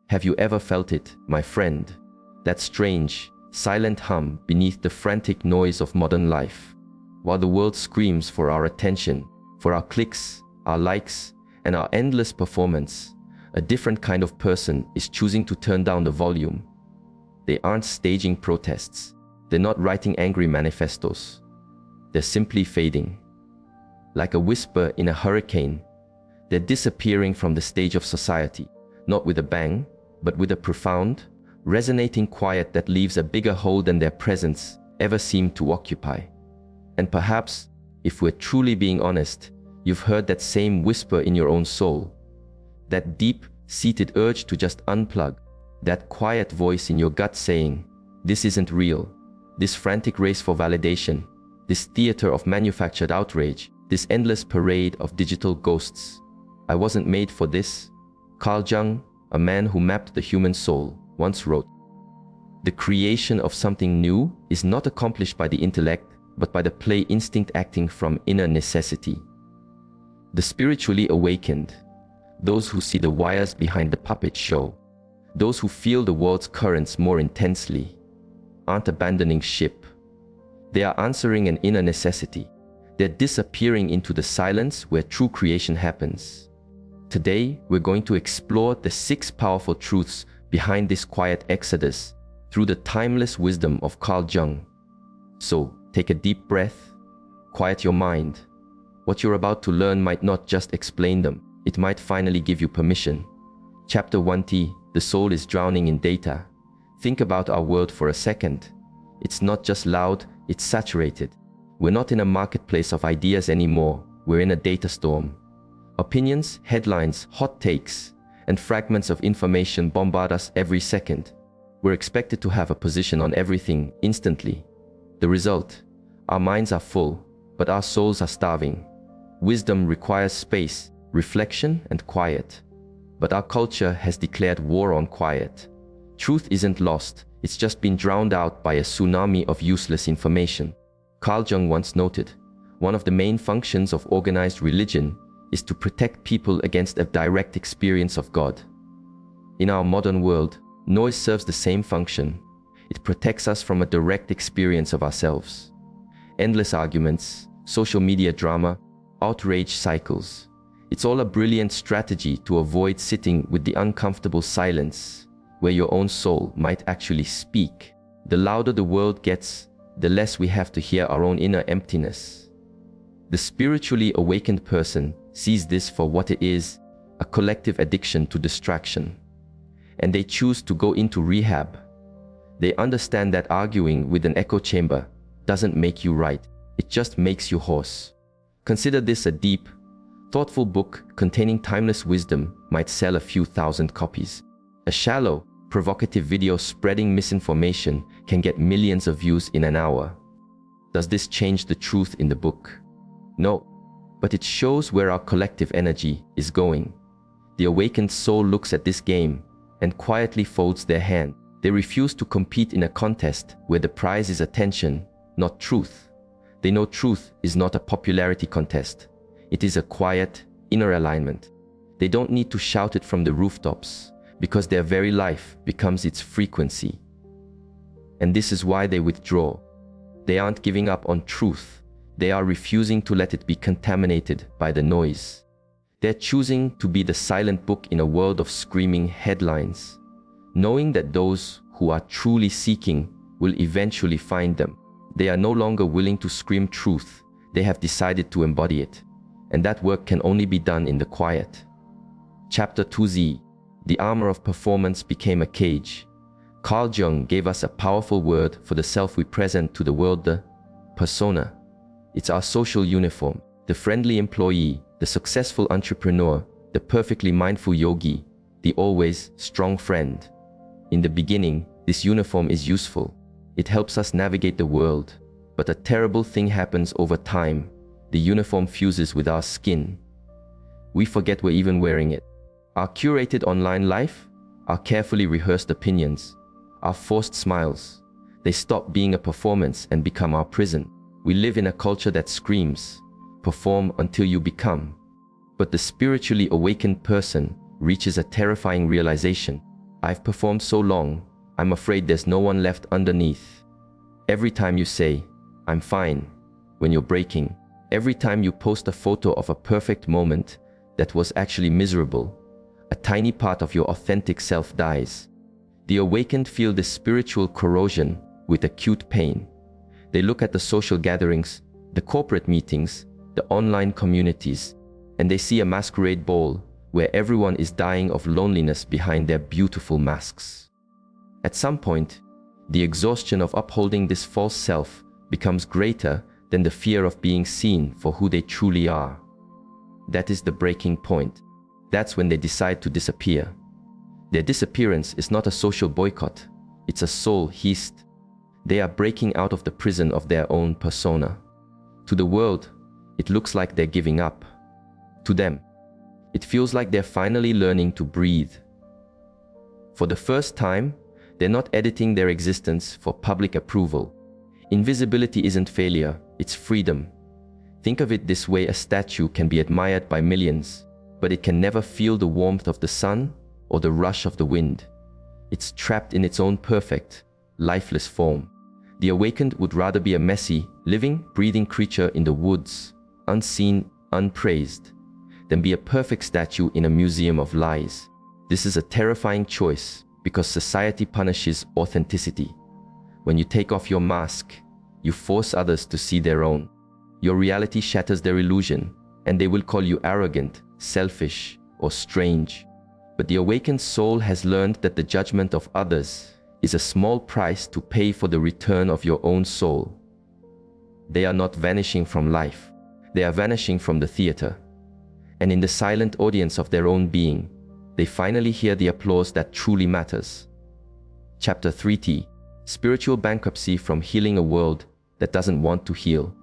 Have you ever felt it, my friend? That strange, silent hum beneath the frantic noise of modern life. While the world screams for our attention, for our clicks, our likes, and our endless performance, a different kind of person is choosing to turn down the volume. They aren't staging protests. They're not writing angry manifestos. They're simply fading. Like a whisper in a hurricane, they're disappearing from the stage of society, not with a bang, but with a profound, resonating quiet that leaves a bigger hole than their presence ever seemed to occupy. And perhaps, if we're truly being honest, you've heard that same whisper in your own soul. That deep-seated urge to just unplug. That quiet voice in your gut saying, this isn't real. This frantic race for validation, this theater of manufactured outrage, this endless parade of digital ghosts. I wasn't made for this. Carl Jung, a man who mapped the human soul, once wrote, "The creation of something new is not accomplished by the intellect, but by the play instinct acting from inner necessity." The spiritually awakened, those who see the wires behind the puppet show, those who feel the world's currents more intensely, aren't abandoning ship. They are answering an inner necessity. They're disappearing into the silence where true creation happens. Today, we're going to explore the 6 powerful truths behind this quiet exodus through the timeless wisdom of Carl Jung. So, take a deep breath, quiet your mind. What you're about to learn might not just explain them, it might finally give you permission. Chapter 1T, the soul is drowning in data. Think about our world for a second. It's not just loud, it's saturated. We're not in a marketplace of ideas anymore, we're in a data storm. Opinions, headlines, hot takes, and fragments of information bombard us every second. We're expected to have a position on everything instantly. The result, our minds are full, but our souls are starving. Wisdom requires space, reflection, and quiet. But our culture has declared war on quiet. Truth isn't lost, it's just been drowned out by a tsunami of useless information. Carl Jung once noted, one of the main functions of organized religion is to protect people against a direct experience of God. In our modern world, noise serves the same function. It protects us from a direct experience of ourselves. Endless arguments, social media drama, outrage cycles. It's all a brilliant strategy to avoid sitting with the uncomfortable silence where your own soul might actually speak. The louder the world gets, the less we have to hear our own inner emptiness. The spiritually awakened person sees this for what it is, a collective addiction to distraction. And they choose to go into rehab. They understand that arguing with an echo chamber doesn't make you right, it just makes you hoarse. Consider this: a deep, thoughtful book containing timeless wisdom might sell a few thousand copies. A shallow, provocative video spreading misinformation can get millions of views in an hour. Does this change the truth in the book? No, but it shows where our collective energy is going. The awakened soul looks at this game and quietly folds their hand. They refuse to compete in a contest where the prize is attention, not truth. They know truth is not a popularity contest. It is a quiet, inner alignment. They don't need to shout it from the rooftops, because their very life becomes its frequency. And this is why they withdraw. They aren't giving up on truth. They are refusing to let it be contaminated by the noise. They're choosing to be the silent book in a world of screaming headlines, knowing that those who are truly seeking will eventually find them. They are no longer willing to scream truth. They have decided to embody it. And that work can only be done in the quiet. Chapter 2Z, the armor of performance became a cage. Carl Jung gave us a powerful word for the self we present to the world: the persona. It's our social uniform, the friendly employee, the successful entrepreneur, the perfectly mindful yogi, the always strong friend. In the beginning, this uniform is useful. It helps us navigate the world. But a terrible thing happens over time. The uniform fuses with our skin. We forget we're even wearing it. Our curated online life, our carefully rehearsed opinions, our forced smiles, they stop being a performance and become our prison. We live in a culture that screams, perform until you become. But the spiritually awakened person reaches a terrifying realization. I've performed so long, I'm afraid there's no one left underneath. Every time you say, I'm fine, when you're breaking, every time you post a photo of a perfect moment that was actually miserable, a tiny part of your authentic self dies. The awakened feel this spiritual corrosion with acute pain. They look at the social gatherings, the corporate meetings, the online communities, and they see a masquerade ball where everyone is dying of loneliness behind their beautiful masks. At some point, the exhaustion of upholding this false self becomes greater than the fear of being seen for who they truly are. That is the breaking point. That's when they decide to disappear. Their disappearance is not a social boycott, it's a soul heist. They are breaking out of the prison of their own persona. To the world, it looks like they're giving up. To them, it feels like they're finally learning to breathe. For the first time, they're not editing their existence for public approval. Invisibility isn't failure, it's freedom. Think of it this way: a statue can be admired by millions, but it can never feel the warmth of the sun or the rush of the wind. It's trapped in its own perfect, lifeless form. The awakened would rather be a messy, living, breathing creature in the woods, unseen, unpraised, than be a perfect statue in a museum of lies. This is a terrifying choice because society punishes authenticity. When you take off your mask, you force others to see their own. Your reality shatters their illusion, and they will call you arrogant, selfish, or strange. But the awakened soul has learned that the judgment of others is a small price to pay for the return of your own soul. They are not vanishing from life, they are vanishing from the theater. And in the silent audience of their own being, they finally hear the applause that truly matters. Chapter 3T: Spiritual Bankruptcy from Healing a World That Doesn't Want to Heal.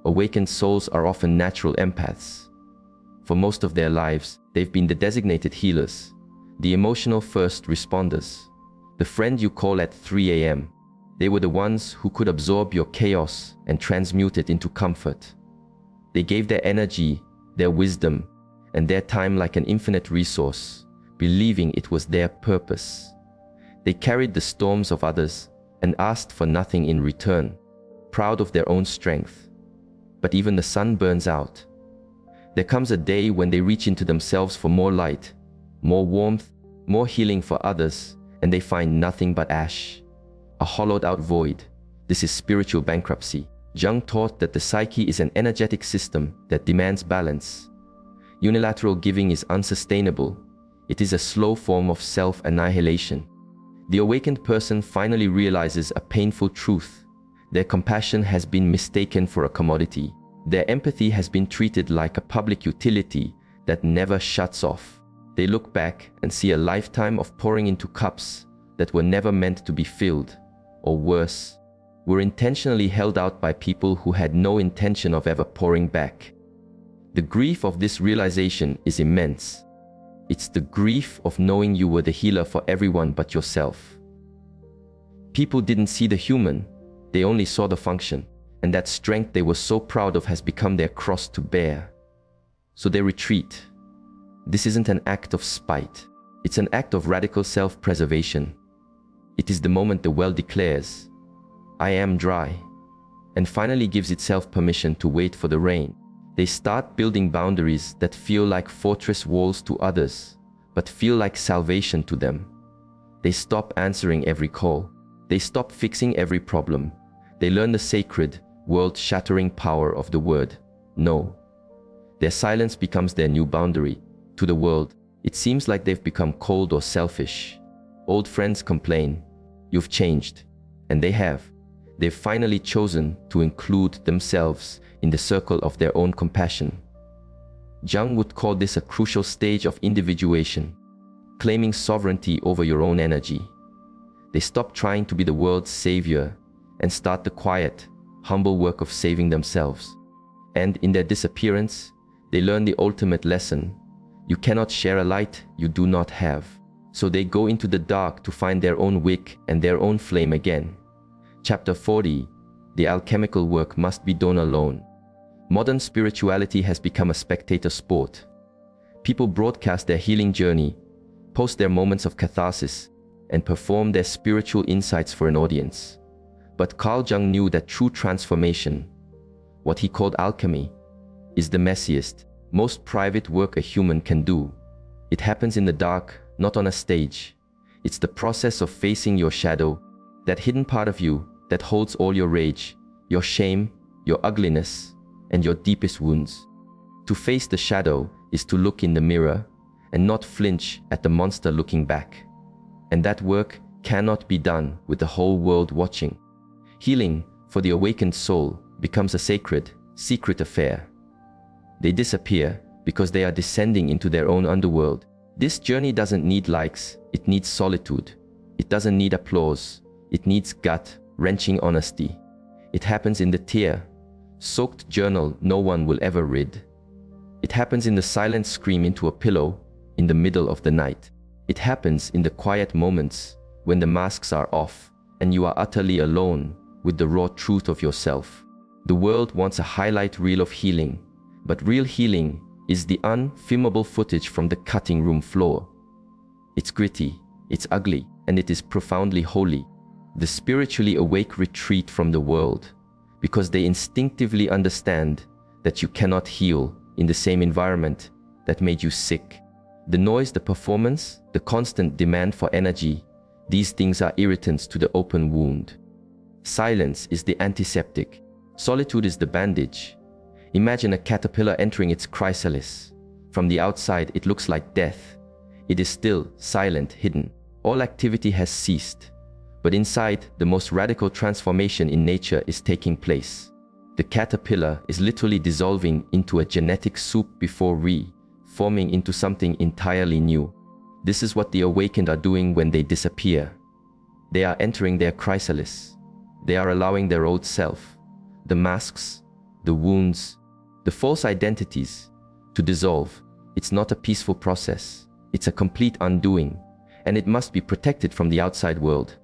Awakened souls are often natural empaths. For most of their lives, they've been the designated healers, the emotional first responders, the friend you call at 3 a.m. They were the ones who could absorb your chaos and transmute it into comfort. They gave their energy, their wisdom, and their time like an infinite resource, believing it was their purpose. They carried the storms of others and asked for nothing in return, proud of their own strength. But even the sun burns out. There comes a day when they reach into themselves for more light, more warmth, more healing for others, and they find nothing but ash, a hollowed out void. This is spiritual bankruptcy. Jung taught that the psyche is an energetic system that demands balance. Unilateral giving is unsustainable. It is a slow form of self-annihilation. The awakened person finally realizes a painful truth. Their compassion has been mistaken for a commodity. Their empathy has been treated like a public utility that never shuts off. They look back and see a lifetime of pouring into cups that were never meant to be filled, or worse, were intentionally held out by people who had no intention of ever pouring back. The grief of this realization is immense. It's the grief of knowing you were the healer for everyone but yourself. People didn't see the human, they only saw the function, and that strength they were so proud of has become their cross to bear. So they retreat. This isn't an act of spite, it's an act of radical self-preservation. It is the moment the well declares, I am dry, and finally gives itself permission to wait for the rain. They start building boundaries that feel like fortress walls to others, but feel like salvation to them. They stop answering every call. They stop fixing every problem. They learn the sacred, world-shattering power of the word, no. Their silence becomes their new boundary. To the world, it seems like they've become cold or selfish. Old friends complain, you've changed, and they have. They've finally chosen to include themselves in the circle of their own compassion. Jung would call this a crucial stage of individuation, claiming sovereignty over your own energy. They stop trying to be the world's savior and start the quiet, humble work of saving themselves. And in their disappearance, they learn the ultimate lesson. You cannot share a light you do not have. So they go into the dark to find their own wick and their own flame again. Chapter 40. The alchemical work must be done alone. Modern spirituality has become a spectator sport. People broadcast their healing journey, post their moments of catharsis, and perform their spiritual insights for an audience. But Carl Jung knew that true transformation, what he called alchemy, is the messiest, most private work a human can do. It happens in the dark, not on a stage. It's the process of facing your shadow, that hidden part of you that holds all your rage, your shame, your ugliness, and your deepest wounds. To face the shadow is to look in the mirror and not flinch at the monster looking back. And that work cannot be done with the whole world watching. Healing for the awakened soul becomes a sacred, secret affair. They disappear because they are descending into their own underworld. This journey doesn't need likes, it needs solitude. It doesn't need applause, it needs gut-wrenching honesty. It happens in the tear-soaked journal no one will ever read. It happens in the silent scream into a pillow in the middle of the night. It happens in the quiet moments when the masks are off and you are utterly alone with the raw truth of yourself. The world wants a highlight reel of healing, but real healing is the unfilmable footage from the cutting room floor. It's gritty, it's ugly, and it is profoundly holy. The spiritually awake retreat from the world because they instinctively understand that you cannot heal in the same environment that made you sick. The noise, the performance, the constant demand for energy, these things are irritants to the open wound. Silence is the antiseptic. Solitude is the bandage. Imagine a caterpillar entering its chrysalis. From the outside, it looks like death. It is still, silent, hidden. All activity has ceased. But inside, the most radical transformation in nature is taking place. The caterpillar is literally dissolving into a genetic soup before forming into something entirely new. This is what the awakened are doing when they disappear. They are entering their chrysalis. They are allowing their old self, the masks, the wounds, the false identities, to dissolve. It's not a peaceful process. It's a complete undoing, and it must be protected from the outside world.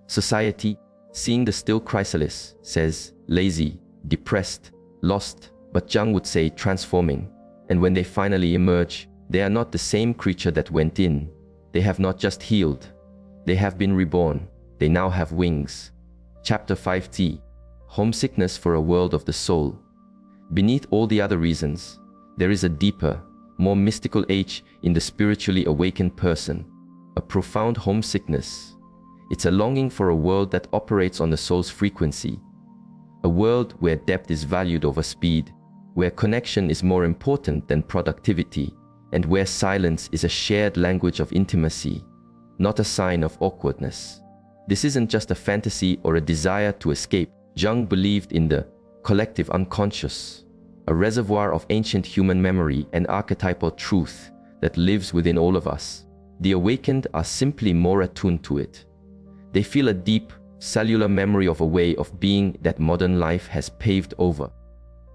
Society, seeing the still chrysalis, says lazy, depressed, lost, but Jung would say transforming. And when they finally emerge, they are not the same creature that went in. They have not just healed. They have been reborn. They now have wings. Chapter 5T, Homesickness for a World of the Soul. Beneath all the other reasons, there is a deeper, more mystical H in the spiritually awakened person, a profound homesickness. It's a longing for a world that operates on the soul's frequency, a world where depth is valued over speed, where connection is more important than productivity, and where silence is a shared language of intimacy, not a sign of awkwardness. This isn't just a fantasy or a desire to escape. Jung believed in the collective unconscious, a reservoir of ancient human memory and archetypal truth that lives within all of us. The awakened are simply more attuned to it. They feel a deep, cellular memory of a way of being that modern life has paved over.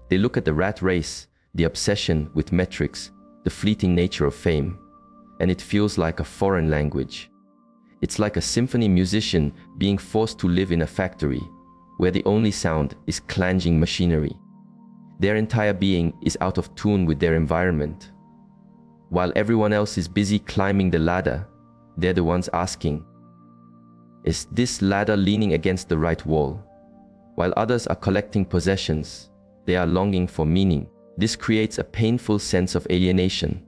They look at the rat race, the obsession with metrics, the fleeting nature of fame, and it feels like a foreign language. It's like a symphony musician being forced to live in a factory where the only sound is clanging machinery. Their entire being is out of tune with their environment. While everyone else is busy climbing the ladder, they're the ones asking, is this ladder leaning against the right wall? While others are collecting possessions, they are longing for meaning. This creates a painful sense of alienation.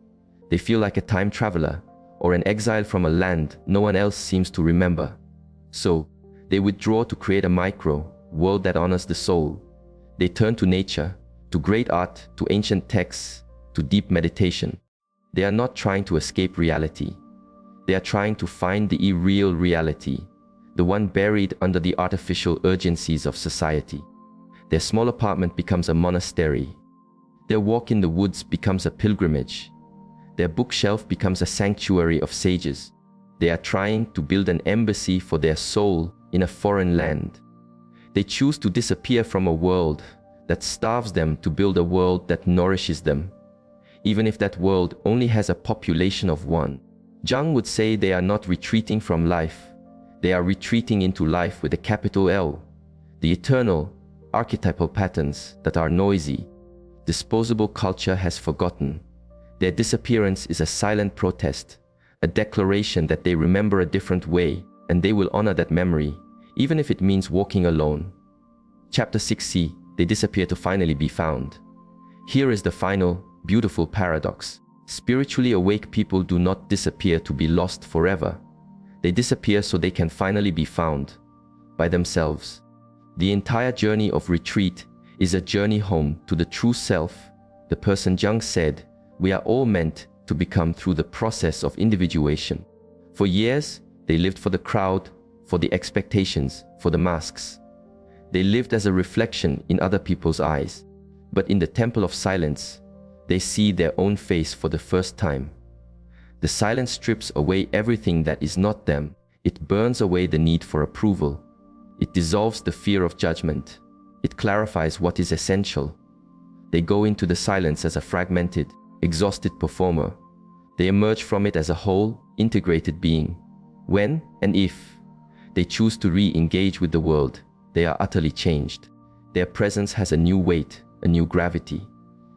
They feel like a time traveler or an exile from a land no one else seems to remember. So, they withdraw to create a micro-world that honors the soul. They turn to nature, to great art, to ancient texts, to deep meditation. They are not trying to escape reality. They are trying to find the irreal reality, the one buried under the artificial urgencies of society. Their small apartment becomes a monastery. Their walk in the woods becomes a pilgrimage. Their bookshelf becomes a sanctuary of sages. They are trying to build an embassy for their soul in a foreign land. They choose to disappear from a world that starves them to build a world that nourishes them, even if that world only has a population of one. Jung would say they are not retreating from life. They are retreating into life with a capital L, the eternal, archetypal patterns that are noisy, disposable culture has forgotten. Their disappearance is a silent protest, a declaration that they remember a different way, and they will honor that memory, even if it means walking alone. Chapter 6c, they disappear to finally be found. Here is the final, beautiful paradox. Spiritually awake people do not disappear to be lost forever. They disappear so they can finally be found by themselves. The entire journey of retreat is a journey home to the true self. The person Jung said, we are all meant to become through the process of individuation. For years, they lived for the crowd, for the expectations, for the masks. They lived as a reflection in other people's eyes. But in the temple of silence, they see their own face for the first time. The silence strips away everything that is not them. It burns away the need for approval. It dissolves the fear of judgment. It clarifies what is essential. They go into the silence as a fragmented, exhausted performer. They emerge from it as a whole, integrated being. When and if they choose to re-engage with the world, they are utterly changed. Their presence has a new weight, a new gravity.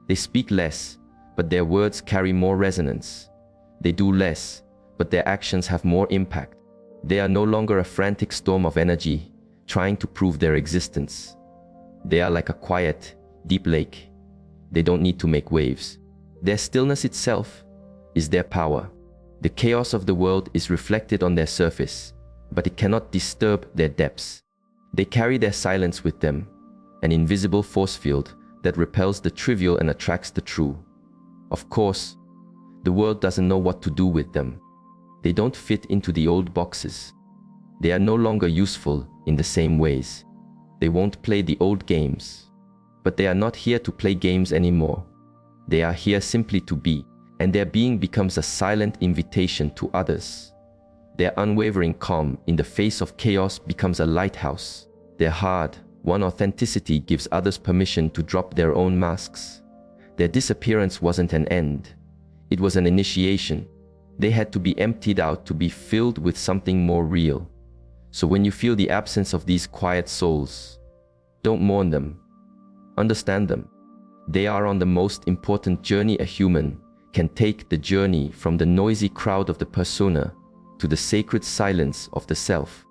They speak less, but their words carry more resonance. They do less, but their actions have more impact. They are no longer a frantic storm of energy, trying to prove their existence. They are like a quiet, deep lake. They don't need to make waves. Their stillness itself is their power. The chaos of the world is reflected on their surface, but it cannot disturb their depths. They carry their silence with them, an invisible force field that repels the trivial and attracts the true. Of course, the world doesn't know what to do with them. They don't fit into the old boxes. They are no longer useful in the same ways. They won't play the old games. But they are not here to play games anymore. They are here simply to be, and their being becomes a silent invitation to others. Their unwavering calm in the face of chaos becomes a lighthouse. Their hard-won authenticity gives others permission to drop their own masks. Their disappearance wasn't an end. It was an initiation. They had to be emptied out to be filled with something more real. So when you feel the absence of these quiet souls, don't mourn them. Understand them. They are on the most important journey a human can take, the journey from the noisy crowd of the persona to the sacred silence of the self.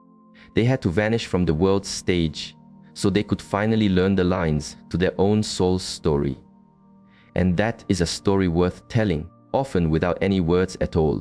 They had to vanish from the world's stage so they could finally learn the lines to their own soul's story. And that is a story worth telling, often without any words at all.